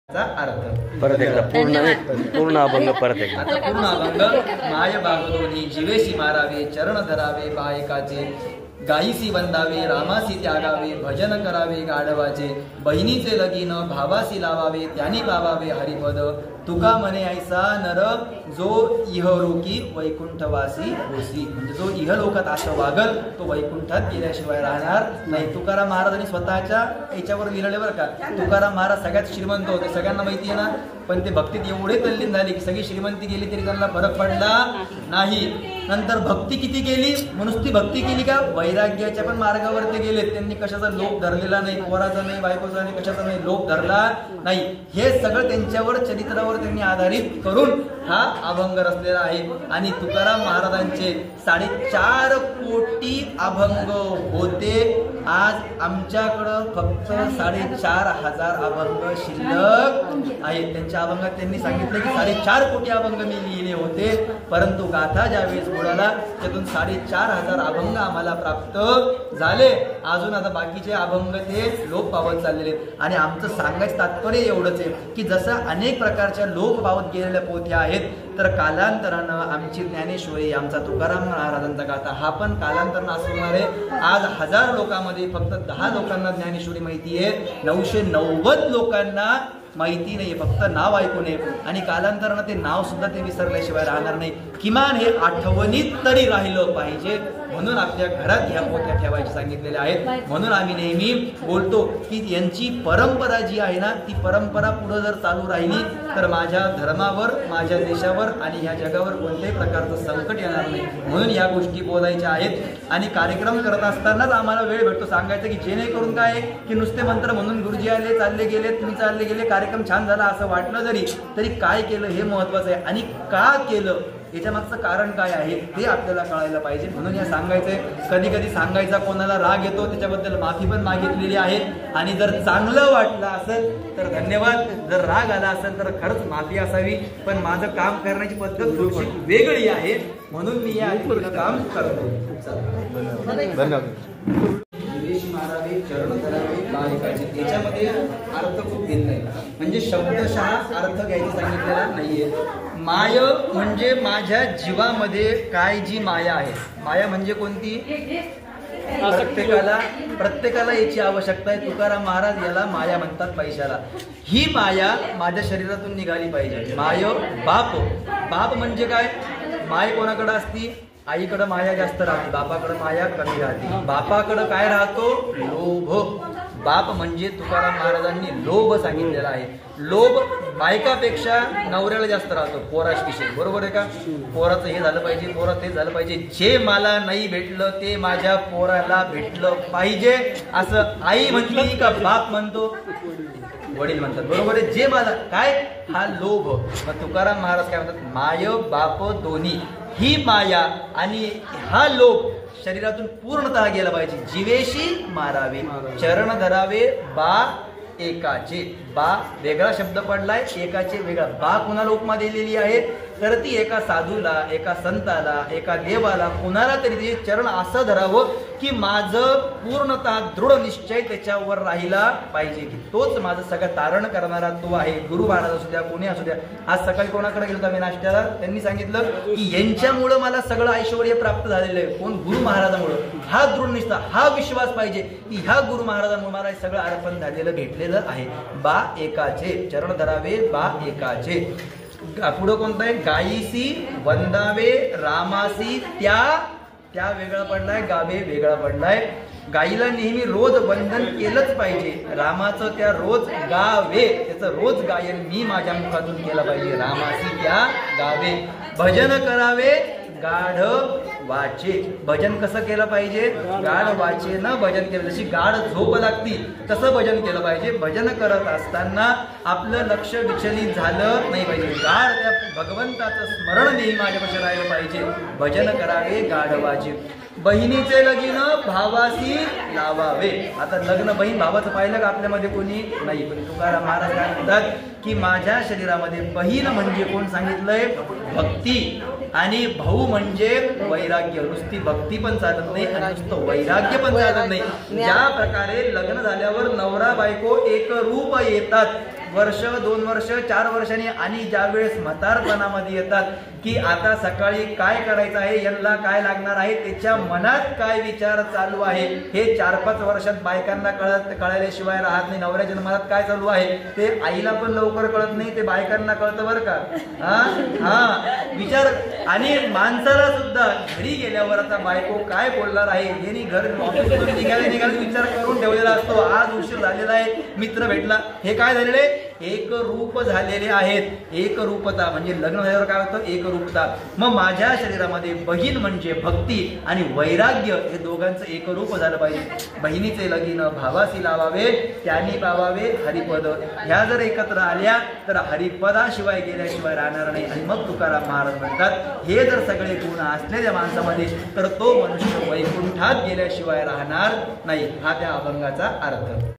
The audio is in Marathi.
अर्थ परत एकदा पूर्ण अभंग परत एकदा पूर्ण अभंग माय बागदोनी जीवेशी मारावे चरण धरावे बायकाचे गायीसी वंदावे रामासी त्यागावे भजन करावे गाढवाचे बहिणीचे लगीन भावासी लावावे त्यांनी पावावे हरिपद तुका मने ऐसा नर जो इहलोकी वैकुंठवासी होसी. म्हणजे जो इहलोकात असं वागल तो वैकुंठात गेल्याशिवाय राहणार नाही. तुकाराम महाराजांनी स्वतःच्या याच्यावर लिहिलेले बरं का. तुकाराम महाराज सगळ्यात श्रीमंत होते, सगळ्यांना माहिती आहे ना. पण ते भक्तीत एवढे तल्लीन झाले की सगळी श्रीमंती गेली तरी त्यांना फरक पडला नाही. नंतर भक्ती किती केली, नुसती भक्ती केली का वैराग्याच्या पण मार्गावर ते गेले. त्यांनी कशाचा लोभ धरलेला नाही, पोराचा नाही, बायकोचा नाही, कशाचा नाही लोभ धरला नाही. हे सगळं त्यांच्यावर चरित्रावर त्यांनी आधारित करून हा अभंग रचलेला आहे. आणि तुकाराम महाराजांचे 4.5 कोटी अभंग होते. आज आमच्याकडं फक्त 4.5 अभंग शिल्लक आहेत. त्यांच्या अभंगात त्यांनी सांगितलं की 4.5 कोटी अभंग मी लिहिले होते, परंतु गाथा ज्यावेळेस बोलाला त्यातून 4.5 अभंग आम्हाला प्राप्त झाले. अजून आता बाकीचे अभंग ते लोप पावत चाललेले. आणि आमचं सांगायचं तात्पर्य एवढंच आहे की जसं अनेक प्रकारच्या लोप पावत गेलेल्या पोथ्या आहेत, तर कालांतरानं आमची ज्ञानेश्वरी, आमचा तुकाराम महाराजांचा गाथा हा पण कालांतरानं असणार आहे. आज 1000 लोकांमध्ये फक्त 10 लोकांना ज्ञानेश्वरी माहिती आहे, 990 लोकांना माहिती नाही, फक्त नाव ऐकून आहे. आणि कालांतरानं ते नाव सुद्धा ते विसरल्याशिवाय राहणार नाही. किमान हे आठवणीत तरी राहिलं पाहिजे, म्हणून आपल्या घरात ह्या पोथ्या ठेवायचे सांगितलेल्या आहेत. म्हणून आम्ही नेहमी बोलतो की यांची परंपरा जी आहे ना, ती परंपरा पुढे जर चालू राहिली तर माझ्या धर्मावर, माझ्या देशावर आणि ह्या जगावर कोणत्याही प्रकारचं संकट येणार नाही. म्हणून या गोष्टी बोलायच्या आहेत. आणि कार्यक्रम करत असतानाच आम्हाला वेळ भेटतो सांगायचं की जेणेकरून काय की नुसते मंत्र म्हणून गुरुजी आले, चालले गेले, तुम्ही चालले गेले, कार्यक्रम छान झाला असं वाटलं तरी काय केलं हे महत्वाचं आहे. आणि का केलं याच्या मागचं कारण काय आहे ते आपल्याला कळायला पाहिजे. म्हणून या सांगायचंय. कधी कधी सांगायचा कोणाला राग येतो, त्याच्याबद्दल माफी पण मागितलेली आहे. आणि जर चांगलं वाटलं असेल तर धन्यवाद, जर राग आला असेल तर खरंच माफी असावी. पण माझं काम करण्याची पद्धत थोडीशी वेगळी आहे, म्हणून मी या काम करतो. धन्यवाद. मारावे चरण धरावे बायकाचे, त्याच्यामध्ये अर्थ खूप भिन्न आहे. म्हणजे शब्दशः अर्थ घ्यायचा सांगितलेला नाहीये. माय म्हणजे माझ्या जीवामध्ये काय जी माया आहे. माया म्हणजे कोणती, प्रत्येकाला याची आवश्यकता आहे. तुकाराम महाराज याला माया म्हणतात, पैशाला. ही माया माझ्या शरीरातून निघाली पाहिजे. माय बाप म्हणजे काय, माय कोणाकडे असती, आईकडे माया जास्त राहते, बापाकडे माया कमी राहते. बापाकडे काय राहतो, लोभ. बाप म्हणजे तुकाराम महाराजांनी लोभ सांगितलेला आहे. लोभ बायकापेक्षा नवऱ्याला जास्त राहतो पोराविषयी, बरोबर आहे का. पोराचं हे झालं पाहिजे, पोराचं हे झालं पाहिजे, जे मला नाही भेटलं ते माझ्या पोराला भेटलं पाहिजे असं आई म्हणते का बाप म्हणतो, वडील म्हणतात, बरोबर आहे. जे मला काय, हा लोभ. मग तुकाराम महाराज काय म्हणतात, माय बाप दोन्ही ही माया आणि हा लोभ शरीरातून पूर्णतः गेला पाहिजे. जीवेशी मारावे चरण धरावे बा एकाचे. बा वेगळा शब्द पडलाय, एकाचे वेगळा. बा कुणाला उपमा दिलेली आहे, तर ती एका साधूला, एका संताला, एका देवाला, कुणाला तरी ते चरण असं धरावं की माझं पूर्णतः दृढ निश्चय त्याच्यावर राहिला पाहिजे की तोच माझं सगळं तारण करणारा तो आहे. गुरु महाराज असू द्या, कोणी असू द्या. आज सकाळी कोणाकडे गेलो होता मी नाश्त्याला, त्यांनी सांगितलं की यांच्यामुळं मला सगळं ऐश्वर्य प्राप्त झालेलं आहे. कोण, गुरु महाराजांमुळं. हा दृढ निष्ठा, हा विश्वास पाहिजे की ह्या गुरु महाराजांमुळे मला सगळं अर्पण झालेलं भेटलेलं आहे. बा एकाचे चरण धरावे बा एकाचे. पुढं कोणतं आहे, गायीसी वंदावे रामासी त्या वेगळा पडलाय, गावे वेगळा पडलाय. गाईला नेहमी रोज वंदन केलंच पाहिजे. रामाचं त्या रोज गावे, त्याचं रोज गायन मी माझ्या मुखातून केलं पाहिजे. रामासी त्या गावे. भजन करावे गाढ वाचे. भजन कसं केलं पाहिजे, गाढ वाचे न भजन केलं. जशी गाढ झोप लागती तसं भजन केलं पाहिजे. भजन करत असताना आपलं लक्ष विचलित झालं नाही पाहिजे. गाढ त्या भगवंताचं स्मरण नेहमी माझ्यापाशी राहिलं पाहिजे. भजन करावे गाढ वाचे. बहिणीचे लगीन भावासी लावावे. आता लग्न बहीण भावाचं पाहिलं का आपल्यामध्ये कोणी नाही. पण तुकाराम महाराज काय म्हणतात की माझ्या शरीरामध्ये बहीण म्हणजे कोण सांगितलंय, भक्ती. आणि भाऊ म्हणजे वैराग्य. नुसती भक्ती पण चालत नाही आणि नुसतं वैराग्य पण चालत नाही. ज्या प्रकारे लग्न झाल्यावर नवरा बायको एक रूप येतात वर्ष 2 वर्ष 4 वर्षांनी आणि ज्या वेळेस म्हातारपणामध्ये येतात की आता सकाळी काय करायचं आहे, यांना काय लागणार आहे, त्याच्या मनात काय विचार चालू आहे हे 4-5 वर्षात बायकांना कळल्याशिवाय राहत नाही. नवऱ्याच्या मनात काय चालू आहे ते आईला पण लवकर कळत नाही, ते बायकांना कळतं बरं का. विचार. आणि माणसाला सुद्धा घरी गेल्यावर आता बायको काय बोलणार आहे हे घर निघाले विचार करून ठेवलेला असतो. आज उशीर झालेला आहे, मित्र भेटला, हे काय झालेले एक रूप झालेले आहेत. एक रूपता म्हणजे लग्न झाल्यावर काय होतं, एक रूपता. मग माझ्या शरीरामध्ये बहीण म्हणजे भक्ती आणि वैराग्य हे दोघांचं एक रूप झालं पाहिजे. बहिणीचे लगीन भावासी लावावे, त्याने पावावे हरिपद. ह्या जर एकत्र आल्या तर हरिपदाशिवाय गेल्याशिवाय राहणार नाही. आणि मग तुकाराम महाराज म्हणतात, हे जर सगळे गुण असलेल्या माणसामध्ये तर तो मनुष्य वैकुंठात गेल्याशिवाय राहणार नाही. हा त्या अभंगाचा अर्थ.